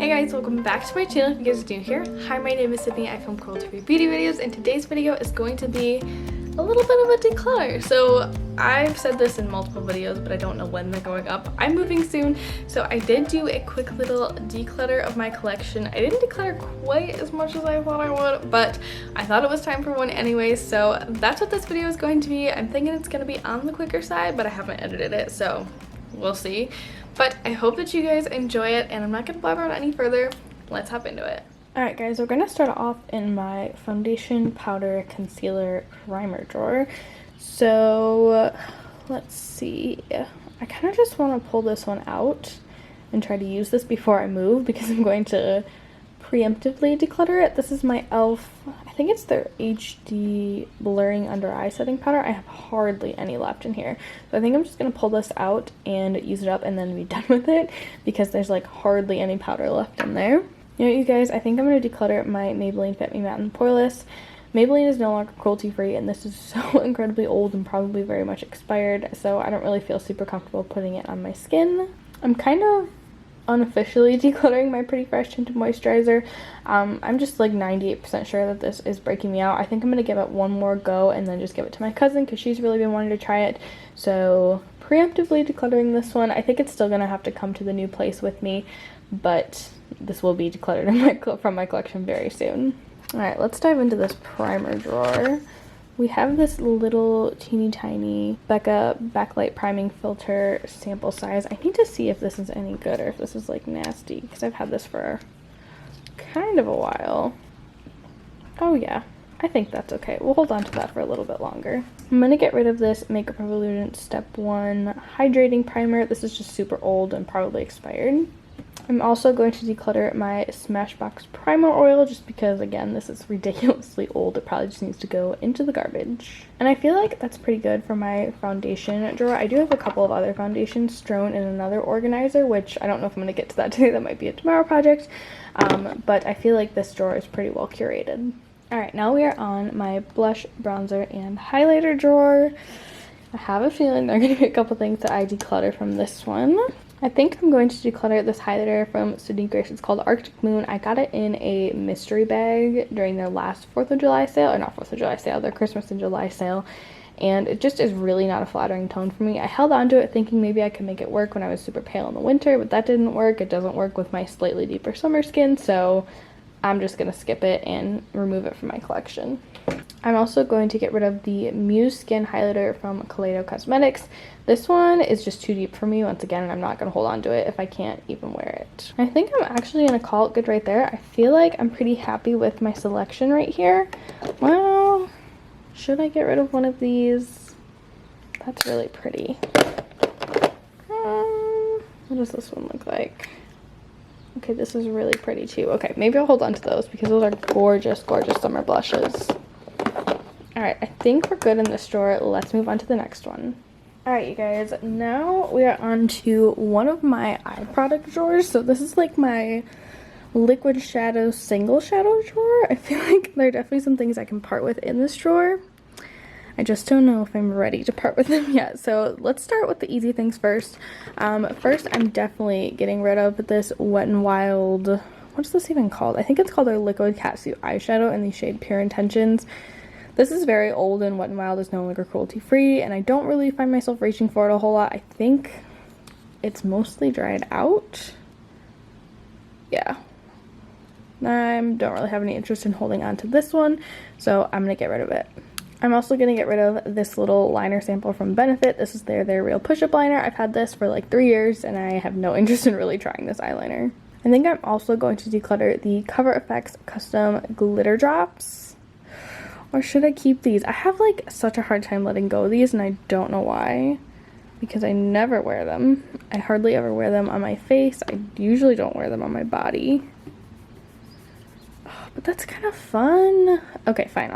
Hey guys, welcome back to my channel if you guys are new here. Hi, my name is Sydney. I film cruelty-free beauty videos, and today's video is going to be a little bit of a declutter. So I've said this in multiple videos, but I don't know when they're going up. I'm moving soon, so I did do a quick little declutter of my collection. I didn't declutter quite as much as I thought I would, but I thought it was time for one anyways, so that's what this video is going to be. I'm thinking it's going to be on the quicker side, but I haven't edited it, so we'll see. But I hope that you guys enjoy it, and I'm not going to blabber on any further. Let's hop into it. Alright guys, we're going to start off in my foundation, powder, concealer, primer drawer. So let's see. I kind of just want to pull this one out and try to use this before I move because I'm going to preemptively declutter it. This is my e.l.f. I think it's their HD blurring under eye setting powder. I have hardly any left in here, so I think I'm just gonna pull this out and use it up and then be done with it because there's like hardly any powder left in there. You know, you guys, I think I'm gonna declutter my Maybelline Fit Me Matte and Poreless. Maybelline is no longer cruelty free, and this is so incredibly old and probably very much expired, so I don't really feel super comfortable putting it on my skin. I'm kind of unofficially decluttering my Pretty Fresh tinted moisturizer. I'm just like 98% sure that this is breaking me out. I think I'm gonna give it one more go and then just give it to my cousin because she's really been wanting to try it. So preemptively decluttering this one. I think it's still gonna have to come to the new place with me, but this will be decluttered from my collection very soon. All right, let's dive into this primer drawer. We have this little teeny tiny Becca backlight priming filter sample size. I need to see if this is any good or if this is like nasty because I've had this for kind of a while. Oh yeah, I think that's okay. We'll hold on to that for a little bit longer. I'm gonna get rid of this Makeup Revolution Step 1 hydrating primer. This is just super old and probably expired. I'm also going to declutter my Smashbox primer oil just because, again, this is ridiculously old. It probably just needs to go into the garbage. And I feel like that's pretty good for my foundation drawer. I do have a couple of other foundations strewn in another organizer, which I don't know if I'm going to get to that today. That might be a tomorrow project. But I feel like this drawer is pretty well curated. Alright, now we are on my blush, bronzer, and highlighter drawer. I have a feeling there are going to be a couple things that I declutter from this one. I think I'm going to declutter this highlighter from sydneym. It's called Arctic Moon. I got it in a mystery bag during their last 4th of July sale, or not 4th of July sale, their Christmas and July sale, and it just is really not a flattering tone for me. I held on to it thinking maybe I could make it work when I was super pale in the winter, but that didn't work. It doesn't work with my slightly deeper summer skin, so I'm just going to skip it and remove it from my collection. I'm also going to get rid of the Muse Skin Highlighter from Kaleido Cosmetics. This one is just too deep for me once again, and I'm not going to hold on to it if I can't even wear it. I think I'm actually going to call it good right there. I feel like I'm pretty happy with my selection right here. Well, should I get rid of one of these? That's really pretty. What does this one look like? Okay, this is really pretty too. Okay, maybe I'll hold on to those because those are gorgeous, gorgeous summer blushes. Alright, I think we're good in this drawer. Let's move on to the next one. Alright, you guys, now we are on to one of my eye product drawers. So this is like my liquid shadow single shadow drawer. I feel like there are definitely some things I can part with in this drawer. I just don't know if I'm ready to part with them yet. So let's start with the easy things first. First, I'm definitely getting rid of this Wet n Wild, what's this even called? I think it's called their Liquid Catsuit Eyeshadow in the shade Pure Intentions. This is very old and Wet n Wild is no longer cruelty free, and I don't really find myself reaching for it a whole lot. I think it's mostly dried out. Yeah. I don't really have any interest in holding on to this one, so I'm going to get rid of it. I'm also going to get rid of this little liner sample from Benefit. This is their Real Push-Up Liner. I've had this for like 3 years, and I have no interest in really trying this eyeliner. I think I'm also going to declutter the Cover FX Custom Glitter Drops. Or should I keep these? I have like such a hard time letting go of these, and I don't know why. Because I never wear them. I hardly ever wear them on my face. I usually don't wear them on my body. But that's kind of fun. Okay, fine.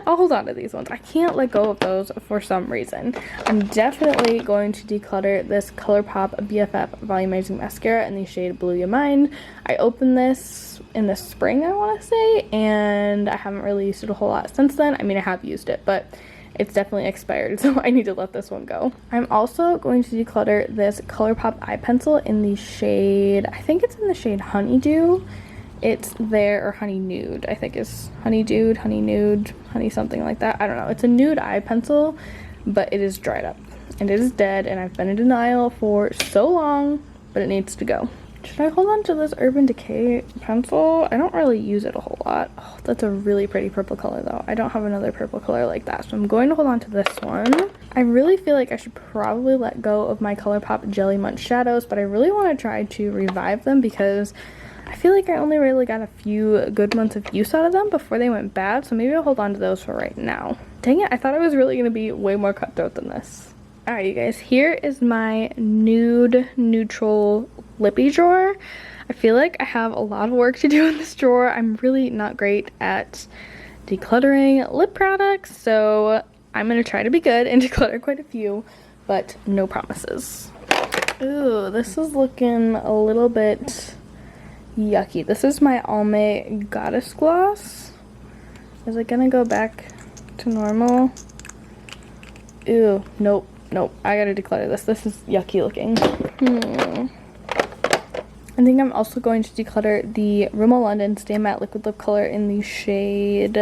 I'll hold on to these ones. I can't let go of those for some reason. I'm definitely going to declutter this ColourPop BFF Volumizing Mascara in the shade Blew Your Mind. I opened this in the spring, I want to say, and I haven't really used it a whole lot since then. I mean, I have used it, but it's definitely expired, so I need to let this one go. I'm also going to declutter this ColourPop eye pencil in the shade, I think it's in the shade Honeydew. It's there, or Honey Nude, I think is Honeydew, Honey Nude, Honey something like that. I don't know. It's a nude eye pencil, but it is dried up and it is dead, and I've been in denial for so long, but it needs to go. Should I hold on to this Urban Decay pencil? I don't really use it a whole lot. Oh, that's a really pretty purple color though. I don't have another purple color like that, so I'm going to hold on to this one. I really feel like I should probably let go of my ColourPop Jelly Munch shadows, but I really want to try to revive them because I feel like I only really got a few good months of use out of them before they went bad, so maybe I'll hold on to those for right now. Dang it, I thought I was really going to be way more cutthroat than this. Alright you guys, here is my nude neutral lippy drawer. I feel like I have a lot of work to do in this drawer. I'm really not great at decluttering lip products, so I'm going to try to be good and declutter quite a few, but no promises. Ooh, this is looking a little bit yucky. This is my Almay Goddess Gloss. Is it gonna go back to normal? Ew, nope, I gotta declutter this. This is yucky looking. I think I'm also going to declutter the Rimmel London Stay Matte Liquid Lip Color in the shade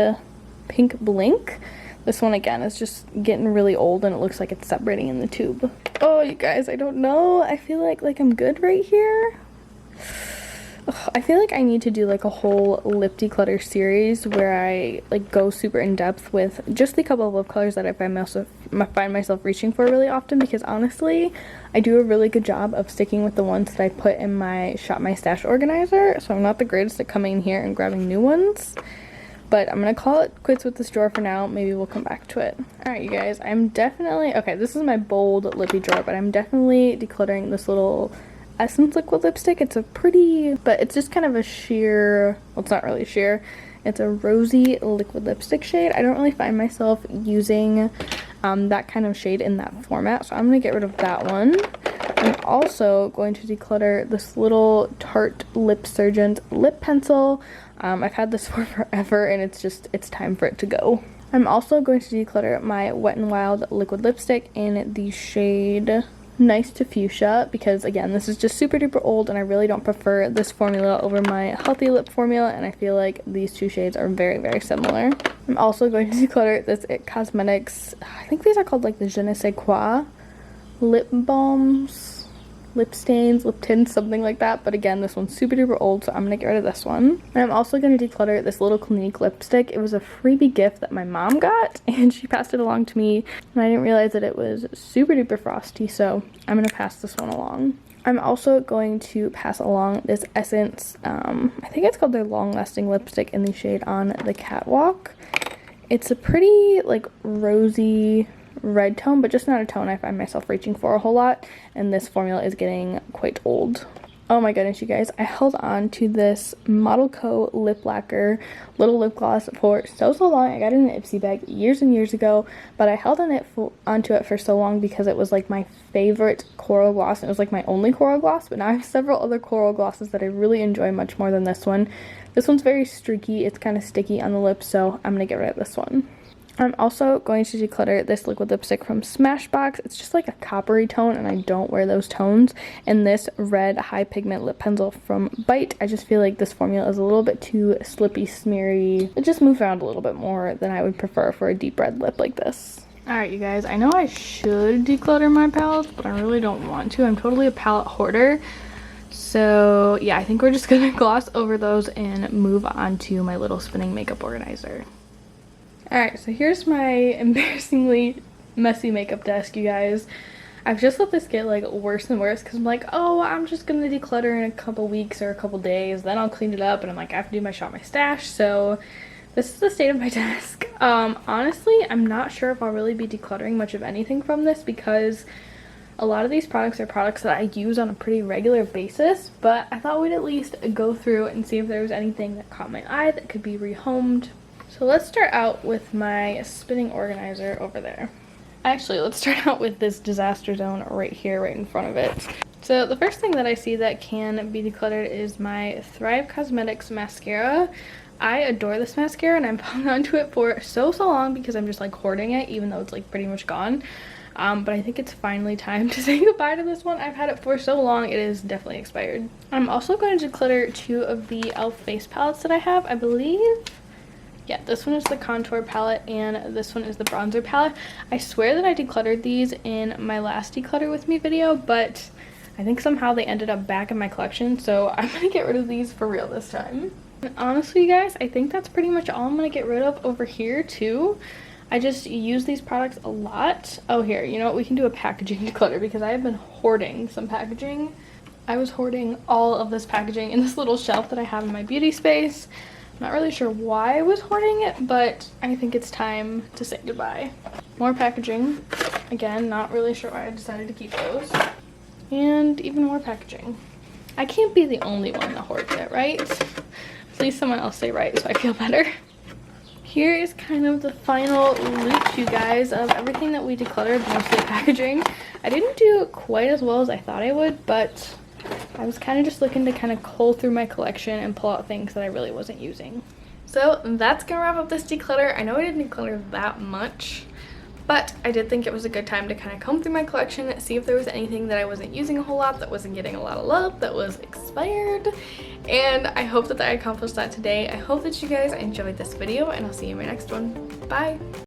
Pink Blink. This one again is just getting really old and it looks like it's separating in the tube. Oh, you guys, I don't know. I feel like I'm good right here. Ugh, I feel like I need to do like a whole lip declutter series where I like go super in depth with just the couple of lip colors that I find myself reaching for really often, because honestly I do a really good job of sticking with the ones that I put in my Shop My Stash organizer, so I'm not the greatest at coming in here and grabbing new ones. But I'm gonna call it quits with this drawer for now. Maybe we'll come back to it. Alright you guys, I'm definitely, okay, this is my bold lippy drawer, but I'm definitely decluttering this little Essence liquid lipstick. It's a pretty, but it's just kind of a sheer, well it's not really sheer, it's a rosy liquid lipstick shade. I don't really find myself using that kind of shade in that format, so I'm gonna get rid of that one. I'm also going to declutter this little Tarte Lip Surgeon lip pencil. I've had this for forever and it's time for it to go. I'm also going to declutter my Wet n Wild liquid lipstick in the shade Nice to Fuchsia, because again this is just super duper old and I really don't prefer this formula over my Healthy Lip formula, and I feel like these two shades are very, very similar. I'm also going to declutter this It Cosmetics, I think these are called like the Je ne sais quoi lip balms, lip stains, lip tints, something like that, but again this one's super duper old, so I'm gonna get rid of this one. And I'm also going to declutter this little Clinique lipstick. It was a freebie gift that my mom got and she passed it along to me, and I didn't realize that it was super duper frosty, so I'm gonna pass this one along. I'm also going to pass along this Essence, I think it's called their Long Lasting lipstick in the shade On the Catwalk. It's a pretty like rosy red tone, but just not a tone I find myself reaching for a whole lot, and this formula is getting quite old. Oh my goodness you guys, I held on to this Model Co lip lacquer little lip gloss for so long. I got it in an Ipsy bag years and years ago, but I held onto it for so long because it was like my favorite coral gloss, and it was like my only coral gloss, but now I have several other coral glosses that I really enjoy much more than this one. This one's very streaky, it's kind of sticky on the lips, so I'm gonna get rid of this one. I'm also going to declutter this liquid lipstick from Smashbox. It's just like a coppery tone and I don't wear those tones. And this red high pigment lip pencil from Bite. I just feel like this formula is a little bit too slippy, smeary. It just moves around a little bit more than I would prefer for a deep red lip like this. Alright you guys, I know I should declutter my palettes, but I really don't want to. I'm totally a palette hoarder. So yeah, I think we're just gonna gloss over those and move on to my little spinning makeup organizer. Alright, so here's my embarrassingly messy makeup desk, you guys. I've just let this get like worse and worse because I'm like, oh, I'm just gonna declutter in a couple weeks or a couple days, then I'll clean it up, and I'm like, I have to do my Shop My Stash, so this is the state of my desk. Honestly, I'm not sure if I'll really be decluttering much of anything from this because a lot of these products are products that I use on a pretty regular basis, but I thought we'd at least go through and see if there was anything that caught my eye that could be rehomed. So let's start out with my spinning organizer over there. Actually, let's start out with this disaster zone right here, right in front of it. So the first thing that I see that can be decluttered is my Thrive Cosmetics mascara. I adore this mascara and I'm hung onto it for so long because I'm just like hoarding it, even though it's like pretty much gone. But I think it's finally time to say goodbye to this one. I've had it for so long, it is definitely expired. I'm also going to declutter 2 of the e.l.f. face palettes that I have, I believe. Yeah, this one is the contour palette and this one is the bronzer palette. I swear that I decluttered these in my last declutter with me video, but I think somehow they ended up back in my collection, so I'm gonna get rid of these for real this time. And honestly, you guys, I think that's pretty much all I'm gonna get rid of over here too. I just use these products a lot. Oh, here, you know what? We can do a packaging declutter because I have been hoarding some packaging. I was hoarding all of this packaging in this little shelf that I have in my beauty space. I'm not really sure why I was hoarding it, but I think it's time to say goodbye. More packaging. Again, not really sure why I decided to keep those. And even more packaging. I can't be the only one that hoards it, right? Please someone else say right so I feel better. Here is kind of the final loop, you guys, of everything that we decluttered, mostly packaging. I didn't do quite as well as I thought I would, but I was kind of just looking to kind of cull through my collection and pull out things that I really wasn't using. So that's gonna wrap up this declutter. I know I didn't declutter that much, but I did think it was a good time to kind of comb through my collection, see if there was anything that I wasn't using a whole lot, that wasn't getting a lot of love, that was expired. And I hope that I accomplished that today. I hope that you guys enjoyed this video, and I'll see you in my next one. Bye!